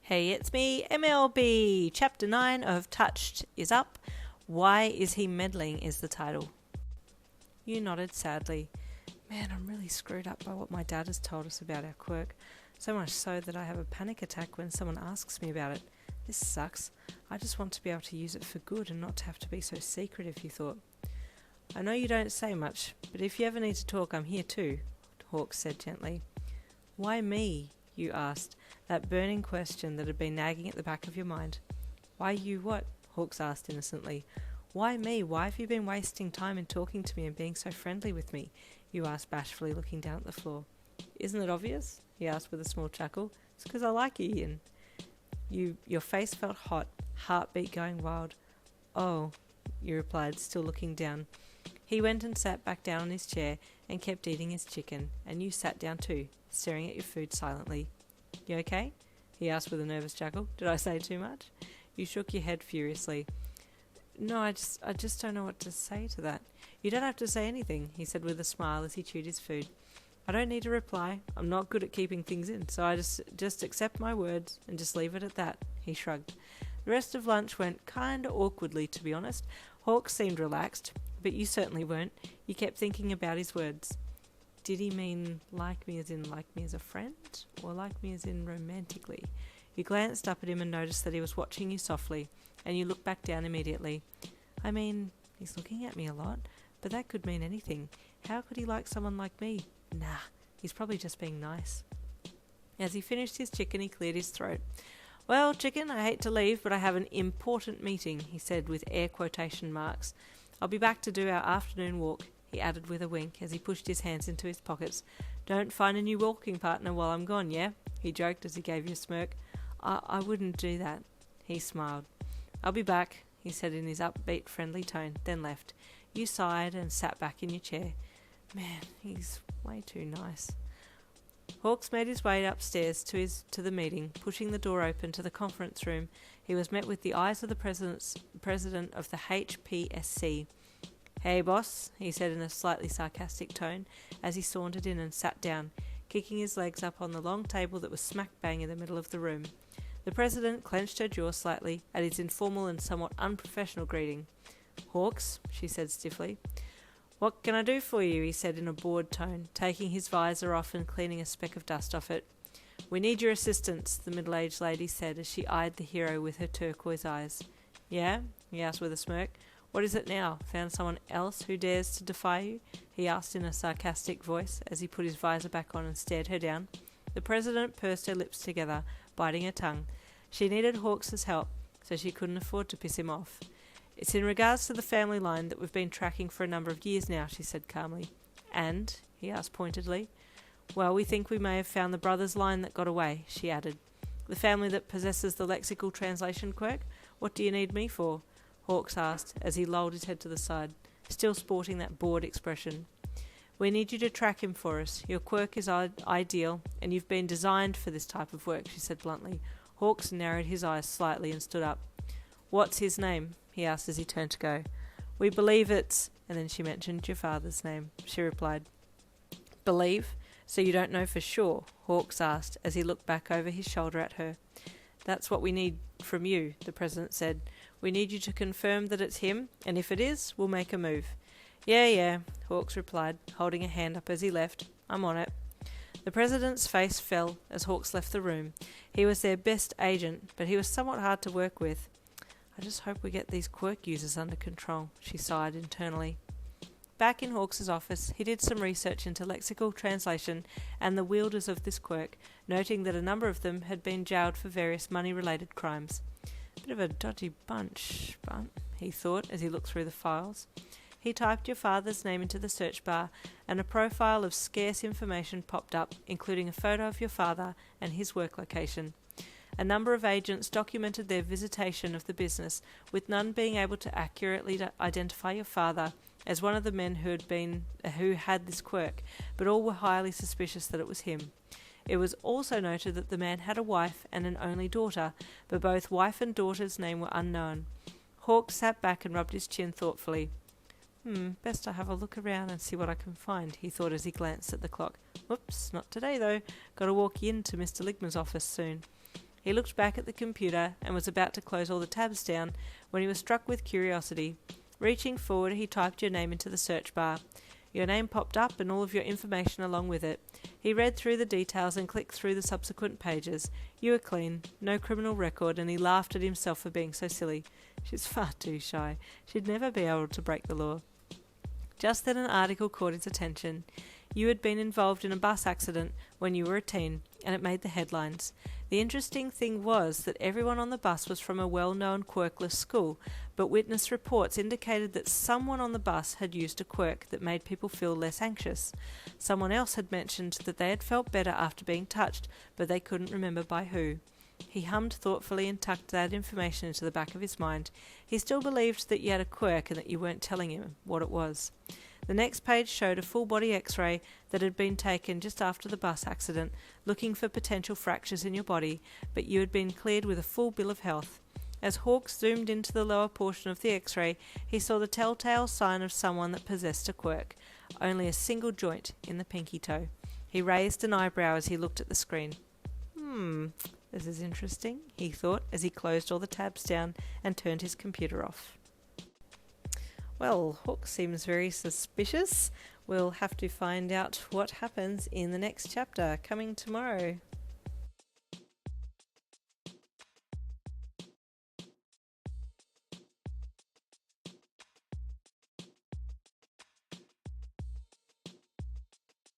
Hey, it's me, MLB. Chapter 9 of Touched is up. Why is he meddling is the title. You nodded sadly. Man, I'm really screwed up by what my dad has told us about our quirk. So much so that I have a panic attack when someone asks me about it. This sucks. I just want to be able to use it for good and not to have to be so secretive, you thought. I know you don't say much, but if you ever need to talk, I'm here too, Hawks said gently. Why me? You asked, that burning question that had been nagging at the back of your mind. Why you what? Hawks asked innocently. Why me? Why have you been wasting time in talking to me and being so friendly with me? You asked bashfully, looking down at the floor. Isn't it obvious? He asked with a small chuckle. It's because I like you, Ian. Your face felt hot, heartbeat going wild. Oh, you replied, still looking down. He went and sat back down on his chair and kept eating his chicken, and you sat down too, staring at your food silently. You okay? He asked with a nervous chuckle. Did I say too much? You shook your head furiously. No, I just don't know what to say to that. You don't have to say anything, he said with a smile as he chewed his food. I don't need a reply. I'm not good at keeping things in, so I just accept my words and just leave it at that, he shrugged. The rest of lunch went kinda awkwardly, to be honest. Hawks seemed relaxed, but you certainly weren't. You kept thinking about his words. Did he mean like me as in like me as a friend, or like me as in romantically? You glanced up at him and noticed that he was watching you softly, and you looked back down immediately. I mean, he's looking at me a lot, but that could mean anything. How could he like someone like me? Nah, he's probably just being nice. As he finished his chicken, he cleared his throat. Well, chicken, I hate to leave, but I have an important meeting, he said with air quotation marks. I'll be back to do our afternoon walk, he added with a wink as he pushed his hands into his pockets. Don't find a new walking partner while I'm gone, yeah? He joked as he gave you a smirk. I wouldn't do that, he smiled. I'll be back, he said in his upbeat, friendly tone, then left. You sighed and sat back in your chair. Man, he's way too nice. Hawks made his way upstairs to the meeting, pushing the door open to the conference room. He was met with the eyes of the president of the HPSC. Hey, boss, he said in a slightly sarcastic tone as he sauntered in and sat down, kicking his legs up on the long table that was smack bang in the middle of the room. The president clenched her jaw slightly at his informal and somewhat unprofessional greeting. Hawks, she said stiffly. What can I do for you? He said in a bored tone, taking his visor off and cleaning a speck of dust off it. We need your assistance, the middle-aged lady said as she eyed the hero with her turquoise eyes. Yeah? He asked with a smirk. What is it now? Found someone else who dares to defy you? He asked in a sarcastic voice as he put his visor back on and stared her down. The president pursed her lips together, biting her tongue. She needed Hawks's help, so she couldn't afford to piss him off. It's in regards to the family line that we've been tracking for a number of years now, she said calmly. And? He asked pointedly. Well, we think we may have found the brothers' line that got away, she added. The family that possesses the lexical translation quirk? What do you need me for? Hawks asked, as he lolled his head to the side, still sporting that bored expression. We need you to track him for us. Your quirk is ideal, and you've been designed for this type of work, she said bluntly. Hawks narrowed his eyes slightly and stood up. What's his name? He asked as he turned to go. We believe it's... And then she mentioned your father's name, she replied. Believe? So you don't know for sure? Hawks asked as he looked back over his shoulder at her. That's what we need from you, the president said. We need you to confirm that it's him, and if it is, we'll make a move. Yeah, Hawks replied, holding a hand up as he left. I'm on it. The president's face fell as Hawks left the room. He was their best agent, but he was somewhat hard to work with. I just hope we get these quirk users under control, she sighed internally. Back in Hawks's office, he did some research into lexical translation and the wielders of this quirk, noting that a number of them had been jailed for various money-related crimes. Bit of a dodgy bunch, but he thought as he looked through the files. He typed your father's name into the search bar, and a profile of scarce information popped up, including a photo of your father and his work location. A number of agents documented their visitation of the business, with none being able to accurately identify your father as one of the men who had this quirk, but all were highly suspicious that it was him. It was also noted that the man had a wife and an only daughter, but both wife and daughter's name were unknown. Hawks sat back and rubbed his chin thoughtfully. Best I have a look around and see what I can find, he thought as he glanced at the clock. Whoops, not today though. Got to walk in to Mr. Ligman's office soon. He looked back at the computer and was about to close all the tabs down when he was struck with curiosity. Reaching forward, he typed your name into the search bar. Your name popped up and all of your information along with it. He read through the details and clicked through the subsequent pages. You were clean, no criminal record, and he laughed at himself for being so silly. She's far too shy. She'd never be able to break the law. Just then an article caught his attention. You had been involved in a bus accident when you were a teen, and it made the headlines. The interesting thing was that everyone on the bus was from a well-known quirkless school, but witness reports indicated that someone on the bus had used a quirk that made people feel less anxious. Someone else had mentioned that they had felt better after being touched, but they couldn't remember by who. He hummed thoughtfully and tucked that information into the back of his mind. He still believed that you had a quirk and that you weren't telling him what it was. The next page showed a full-body x-ray that had been taken just after the bus accident, looking for potential fractures in your body, but you had been cleared with a full bill of health. As Hawks zoomed into the lower portion of the x-ray, he saw the telltale sign of someone that possessed a quirk, only a single joint in the pinky toe. He raised an eyebrow as he looked at the screen. This is interesting, he thought as he closed all the tabs down and turned his computer off. Well, Hook seems very suspicious. We'll have to find out what happens in the next chapter, coming tomorrow.